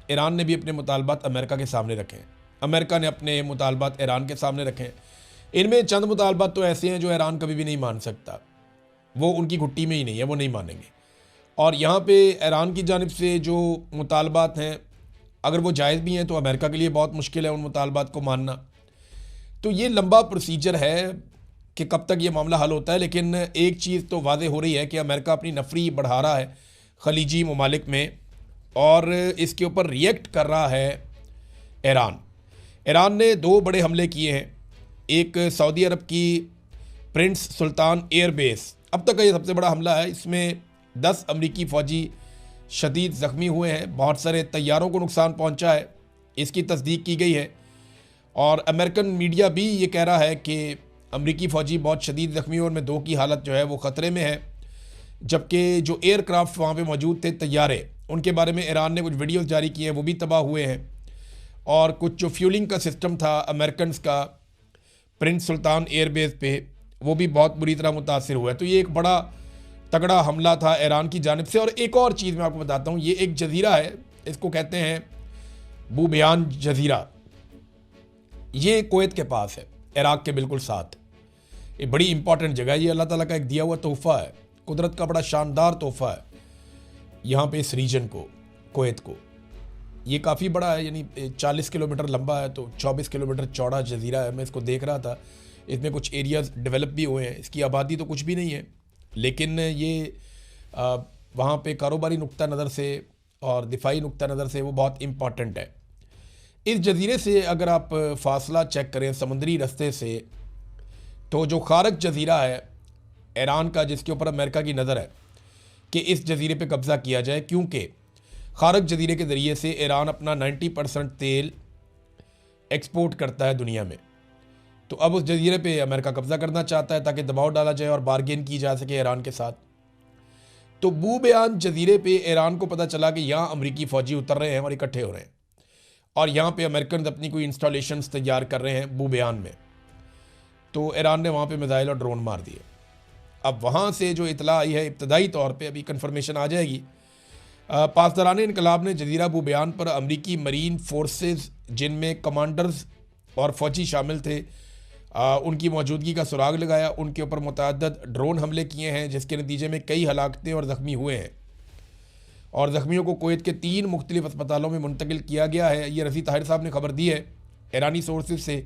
Iran ने भी अपने मुतालबात अमेरिका के सामने रखे हैं, अमेरिका ने अपने मुतालबात ईरान के सामने रखे हैं। इनमें चंद मुतालबात तो ऐसे हैं जो ईरान कभी भी नहीं मान सकता, वो उनकी घुट्टी में ही नहीं है, वो नहीं मानेंगे। और यहाँ पे ईरान की जानिब से जो मुतालबात हैं, अगर वो जायज़ भी हैं तो अमेरिका के लिए बहुत मुश्किल है उन मुतालबात को मानना। तो ये लंबा प्रोसीजर है कि कब तक ये मामला हल होता है। लेकिन एक चीज़ तो वाज़ेह हो रही है कि अमेरिका अपनी नफरी बढ़ा रहा है खलीजी ममालिक में, और इसके ऊपर रिएक्ट कर रहा है ईरान। ईरान ने 2 बड़े हमले किए हैं। एक सऊदी अरब की प्रिंस सुल्तान एयरबेस, अब तक का ये सबसे बड़ा हमला है। इसमें 10 अमरीकी फ़ौजी शदीद ज़ख्मी हुए हैं, बहुत सारे तैयारों को नुकसान पहुंचा है, इसकी तस्दीक की गई है। और अमेरिकन मीडिया भी ये कह रहा है कि अमरीकी फ़ौजी बहुत शदीद ज़ख्मी और उनमें 2 की हालत जो है वो ख़तरे में है। जबकि जो एयरक्राफ्ट वहाँ पे मौजूद थे, तैयारे, उनके बारे में ईरान ने कुछ वीडियोस जारी किए हैं, वो भी तबाह हुए हैं। और कुछ जो फ्यूलिंग का सिस्टम था अमेरिकन का प्रिंस सुल्तान एयरबेस पे, वो भी बहुत बुरी तरह मुतासर हुआ है। तो ये एक बड़ा तगड़ा हमला था ईरान की जानिब से। और एक और चीज़ मैं आपको बताता हूँ, ये एक जजीरा है, इसको कहते हैं बूबयान जजीरा। ये कुवैत के पास है, इराक़ के बिल्कुल साथ। ये बड़ी इंपॉर्टेंट जगह है, ये अल्लाह ताला का एक दिया हुआ तोहफ़ा है, कुदरत का बड़ा शानदार तोहफ़ा है यहाँ पे इस रीजन को, कुवैत को। ये काफ़ी बड़ा है, यानी 40 किलोमीटर लंबा है, तो 24 किलोमीटर चौड़ा जजीरा है। मैं इसको देख रहा था, इसमें कुछ एरियाज़ डेवलप भी हुए हैं, इसकी आबादी तो कुछ भी नहीं है, लेकिन ये वहाँ पे कारोबारी नुक्ता नज़र से और दिफाई नुक्ता नज़र से वो बहुत इम्पॉर्टेंट है। इस जजीरे से अगर आप फासला चेक करें समुद्री रास्ते से, तो जो खारक जजीरा है ईरान का, जिसके ऊपर अमेरिका की नज़र है कि इस जजीरे पे कब्ज़ा किया जाए, क्योंकि खारक जजीरे के ज़रिए से ईरान अपना 90% तेल एक्सपोर्ट करता है दुनिया में। तो अब उस जजीरे पे अमेरिका कब्ज़ा करना चाहता है ताकि दबाव डाला जाए और बारगेन की जा सके ईरान के साथ। तो बूबयान जजीरे पे ईरान को पता चला कि यहाँ अमरीकी फ़ौजी उतर रहे हैं और इकट्ठे हो रहे हैं, और यहाँ पे अमेरिकन अपनी कोई इंस्टॉलेशंस तैयार कर रहे हैं बूबयान में। तो ईरान ने वहाँ पे मिसाइल और ड्रोन मार दिए। अब वहाँ से जो इतला आई है इब्तदाई तौर पे, अभी कन्फर्मेशन आ जाएगी, पासदारान इनकलाब ने जजीरा बूबयान पर अमरीकी मरीन फोर्सेस, जिनमें कमांडर्स और फ़ौजी शामिल थे, उनकी मौजूदगी का सुराग लगाया। उनके ऊपर मुतअद्दिद ड्रोन हमले किए हैं, जिसके नतीजे में कई हलाकतें और ज़ख्मी हुए हैं, और ज़ख्मियों को कुवैत के 3 मुख्तलिफ अस्पतालों में मुंतकिल किया गया है। ये रज़ी ताहिर साहब ने खबर दी है ईरानी सोर्सेज से,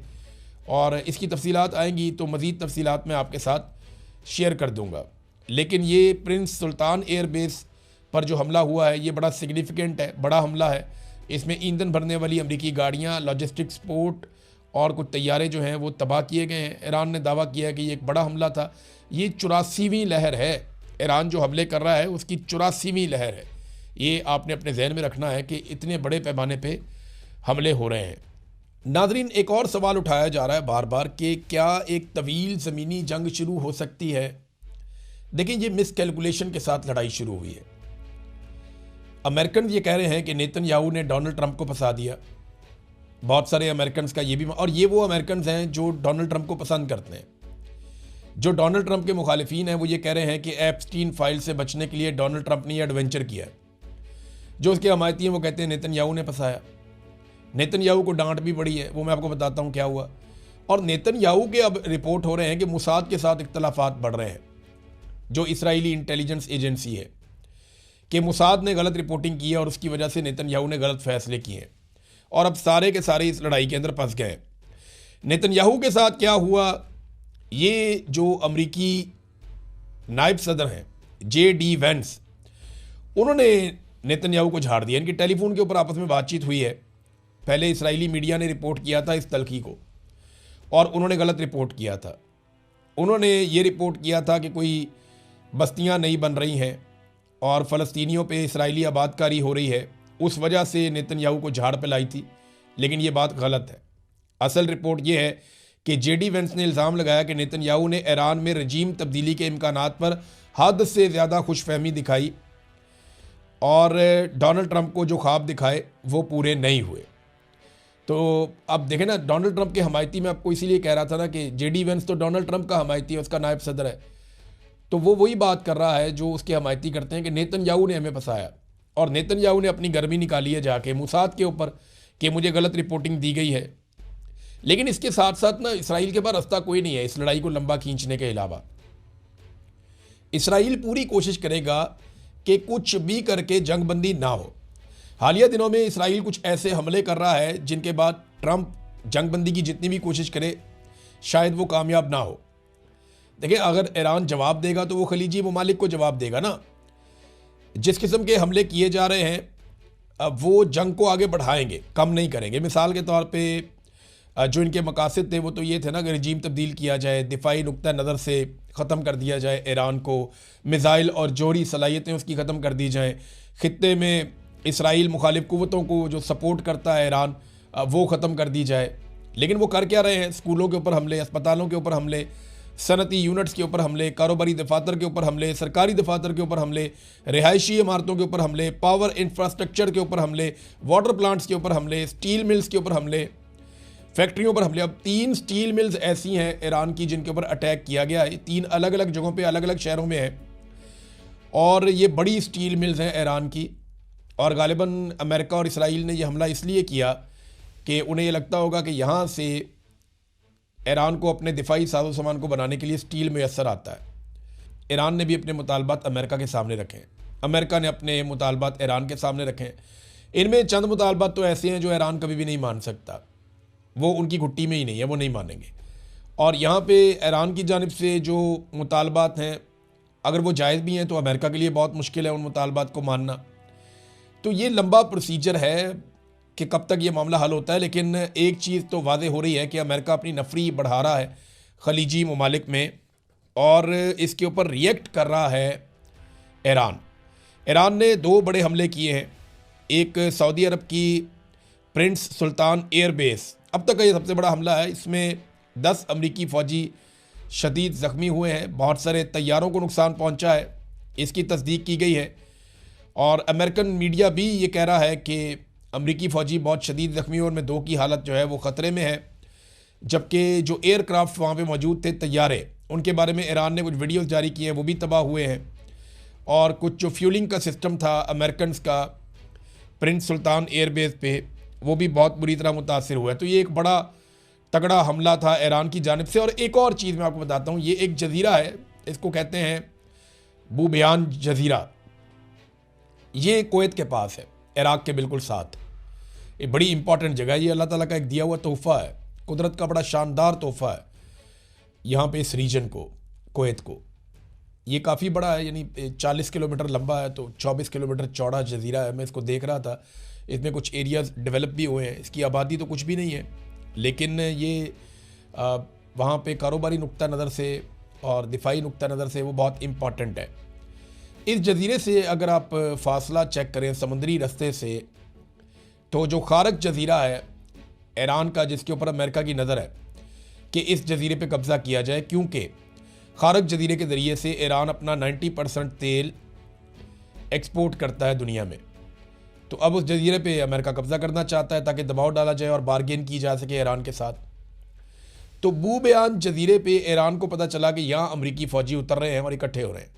और इसकी तफसीलात आएंगी तो मज़ीद तफसीलात मैं आपके साथ शेयर कर दूँगा। लेकिन ये प्रिंस सुल्तान एयरबेस पर जो हमला हुआ है ये बड़ा सिग्निफिकेंट है, बड़ा हमला है। इसमें ईंधन भरने वाली अमरीकी गाड़ियाँ, लॉजिस्टिक्स पोर्ट और कुछ तैयारे जो हैं वो तबाह किए गए हैं। ईरान ने दावा किया है कि ये एक बड़ा हमला था। ये 84वीं लहर है, ईरान जो हमले कर रहा है उसकी 84वीं लहर है। ये आपने अपने जहन में रखना है कि इतने बड़े पैमाने पे हमले हो रहे हैं। नाजरीन, एक और सवाल उठाया जा रहा है बार बार कि क्या एक तवील ज़मीनी जंग शुरू हो सकती है। देखिए, ये मिसकैलकुलेशन के साथ लड़ाई शुरू हुई है। अमेरिकन ये कह रहे हैं कि नेतन्याहू ने डोनाल्ड ट्रंप को फंसा दिया। बहुत सारे अमेरिकन का ये भी, और ये वो अमेरिकन हैं जो डोनाल्ड ट्रंप को पसंद करते हैं। जो डोनाल्ड ट्रंप के मुखालिफिन हैं वो ये कह रहे हैं कि एप्स्टीन फाइल से बचने के लिए डोनाल्ड ट्रंप ने यह एडवेंचर किया है। जो उसके हमायती हैं वो कहते हैं नेतन्याहू ने फंसाया। नेतन्याहू को डांट भी पड़ी है, वो मैं आपको बताता हूँ क्या हुआ। और नेतन्याहू के अब रिपोर्ट हो रहे हैं कि मुसाद के साथ इख्तलाफात बढ़ रहे हैं, जो इसराइली इंटेलिजेंस एजेंसी है, कि मुसाद ने गलत रिपोर्टिंग की है और उसकी वजह से नेतन्याहू ने गलत फैसले किए हैं, और अब सारे के सारे इस लड़ाई के अंदर फंस गए। नेतन्याहू के साथ क्या हुआ, ये जो अमरीकी नायब सदर हैं J.D. वेंस, उन्होंने नेतन्याहू को झाड़ दिया। इनकी टेलीफोन के ऊपर आपस में बातचीत हुई है। पहले इसराइली मीडिया ने रिपोर्ट किया था इस तलखी को, और उन्होंने गलत रिपोर्ट किया था। उन्होंने ये रिपोर्ट किया था कि कोई बस्तियां नहीं बन रही हैं और फ़लस्तीनियों पे इसराइली आबादकारी हो रही है, उस वजह से नेतन्याहू को झाड़ पे लाई थी। लेकिन ये बात गलत है। असल रिपोर्ट ये है कि J.D. वेंस ने इल्ज़ाम लगाया कि नेतन्याहू ने ईरान में रजीम तब्दीली के इम्कानात पर हद से ज़्यादा खुशफहमी दिखाई, और डोनाल्ड ट्रंप को जो ख्वाब दिखाए वो पूरे नहीं हुए। तो अब देखें ना, डोनाल्ड ट्रंप के हमायती, में आपको इसीलिए कह रहा था ना कि J.D. वेंस तो डोनाल्ड ट्रंप का हमायती है, उसका नायब सदर है। तो वो वही बात कर रहा है जो उसके हमायती करते हैं कि नेतन्याहू ने हमें फंसाया। और नेतन्याहू ने अपनी गर्मी निकाली है जाके मूसाद के ऊपर कि मुझे गलत रिपोर्टिंग दी गई है। लेकिन इसके साथ साथ ना इसराइल के पास रास्ता कोई नहीं है इस लड़ाई को लंबा खींचने के अलावा। इसराइल पूरी कोशिश करेगा कि कुछ भी करके जंगबंदी ना हो। हालिया दिनों में इसराइल कुछ ऐसे हमले कर रहा है जिनके बाद ट्रंप जंगबंदी की जितनी भी कोशिश करे शायद वो कामयाब ना हो। देखिए, अगर ईरान जवाब देगा तो वो खलीजी ममालिक को जवाब देगा ना। जिस किस्म के हमले किए जा रहे हैं अब वो जंग को आगे बढ़ाएंगे, कम नहीं करेंगे। मिसाल के तौर पे जो इनके मकासद थे वो तो ये थे ना कि रजीम तब्दील किया जाए, दिफाई नुक्ता नज़र से ख़त्म कर दिया जाए ईरान को, मिज़ाइल और जौहरी सलाहियतें उसकी ख़त्म कर दी जाएँ, ख़ित्ते में इसराइल मुखालिफ क़ुव्वतों को जो सपोर्ट करता है ईरान वो ख़त्म कर दी जाए। लेकिन वो कर क्या रहे हैं? स्कूलों के ऊपर हमले, अस्पतालों के ऊपर हमले, सनती यूनिट्स के ऊपर हमले, कारोबारी दफातर के ऊपर हमले, सरकारी दफातर के ऊपर हमले, रिहायशी इमारतों के ऊपर हमले, पावर इंफ्रास्ट्रक्चर के ऊपर हमले, वाटर प्लांट्स के ऊपर हमले, स्टील मिल्स के ऊपर हमले, फैक्ट्रियों पर हमले। अब 3 स्टील मिल्स ऐसी हैं ईरान की जिनके ऊपर अटैक किया गया है। 3 अलग अलग जगहों पे अलग अलग शहरों में है और ये बड़ी स्टील मिल्स हैं ईरान की। और गालिबन अमेरिका और इसराइल ने यह हमला इसलिए किया कि उन्हें ये लगता होगा कि यहाँ से ईरान को अपने दिफाई साजो सामान को बनाने के लिए स्टील मैसर आता है। ईरान ने भी अपने मुतालबात अमेरिका के सामने रखे हैं, अमेरिका ने अपने मुतालबात ईरान के सामने रखे हैं। इनमें चंद मुतालबात तो ऐसे हैं जो ईरान कभी भी नहीं मान सकता, वो उनकी घुट्टी में ही नहीं है, वो नहीं मानेंगे। और यहाँ पे ईरान की जानिब से जो मुतालबात हैं अगर वो जायज़ भी हैं तो अमेरिका के लिए बहुत मुश्किल है उन मुतालबात को मानना। तो ये लंबा प्रोसीजर है कि कब तक ये मामला हल होता है। लेकिन एक चीज़ तो वाज़ेह हो रही है कि अमेरिका अपनी नफरी बढ़ा रहा है खलीजी ममालिक में और इसके ऊपर रिएक्ट कर रहा है ईरान। ईरान ने 2 बड़े हमले किए हैं। एक सऊदी अरब की प्रिंस सुल्तान एयरबेस, अब तक का ये सबसे बड़ा हमला है। इसमें 10 अमरीकी फ़ौजी शदीद ज़ख्मी हुए हैं, बहुत सारे तैयारों को नुकसान पहुंचा है, इसकी तस्दीक की गई है। और अमेरिकन मीडिया भी ये कह रहा है कि अमरीकी फ़ौजी बहुत शदीद ज़ख्मी हुए और में 2 की हालत जो है वो ख़तरे में है। जबकि जो एयरक्राफ्ट वहाँ पे मौजूद थे तैयारे, उनके बारे में ईरान ने कुछ वीडियोस जारी किए हैं, वो भी तबाह हुए हैं। और कुछ जो फ्यूलिंग का सिस्टम था अमेरिकन का प्रिंस सुल्तान एयरबेस पे, वो भी बहुत बुरी तरह मुतासर हुआ है। तो ये एक बड़ा तगड़ा हमला था ईरान की जानिब से। और एक और चीज़ मैं आपको बताता हूँ, ये एक जजीरा है, इसको कहते हैं बूबयान जजीरा। ये कुवैत के पास है, इराक़ के बिल्कुल साथ। ये बड़ी इंपॉर्टेंट जगह है, ये अल्लाह ताला का एक दिया हुआ तोहफ़ा है, कुदरत का बड़ा शानदार तोहफ़ा है यहाँ पे इस रीजन को, कुवैत को। ये काफ़ी बड़ा है, यानी 40 किलोमीटर लंबा है तो 24 किलोमीटर चौड़ा जजीरा है। मैं इसको देख रहा था, इसमें कुछ एरियाज़ डेवलप भी हुए हैं, इसकी आबादी तो कुछ भी नहीं है, लेकिन ये वहाँ पे कारोबारी नुक्ता नज़र से और दिफाई नुक्ता नज़र से वो बहुत इम्पॉर्टेंट है। इस जजीरे से अगर आप फासला चेक करें समुद्री रास्ते से, तो जो खारक जजीरा है ईरान का, जिसके ऊपर अमेरिका की नज़र है कि इस जजीरे पे कब्ज़ा किया जाए, क्योंकि खारक जजीरे के ज़रिए से ईरान अपना 90% तेल एक्सपोर्ट करता है दुनिया में। तो अब उस जजीरे पे अमेरिका कब्ज़ा करना चाहता है ताकि दबाव डाला जाए और बारगेन की जा सके ईरान के साथ। तो बूबयान जजीरे पे ईरान को पता चला कि यहाँ अमरीकी फ़ौजी उतर रहे हैं और इकट्ठे हो रहे हैं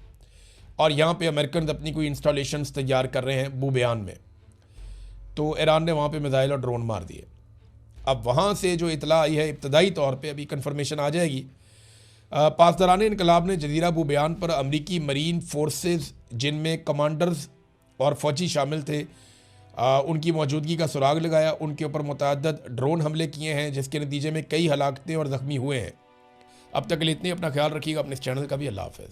और यहाँ पे अमेरिकन अपनी कोई इंस्टॉलेशंस तैयार कर रहे हैं बूबयान में। तो ईरान ने वहाँ पे मिसाइल और ड्रोन मार दिए। अब वहाँ से जो इतला आई है इब्तदाई तौर पे, अभी कन्फर्मेशन आ जाएगी, पासदारान इनकलाब ने जजीरा बूबयान पर अमरीकी मरीन फोर्सेस, जिनमें कमांडर्स और फ़ौजी शामिल थे, उनकी मौजूदगी का सुराग लगाया। उनके ऊपर मुतअद्दिद ड्रोन हमले किए हैं जिसके नतीजे में कई हलाकतें और ज़ख्मी हुए हैं। अब तक के लिए इतने, अपना ख्याल रखिएगा, अपने इस चैनल का भी। अल्लाह हाफ़िज़।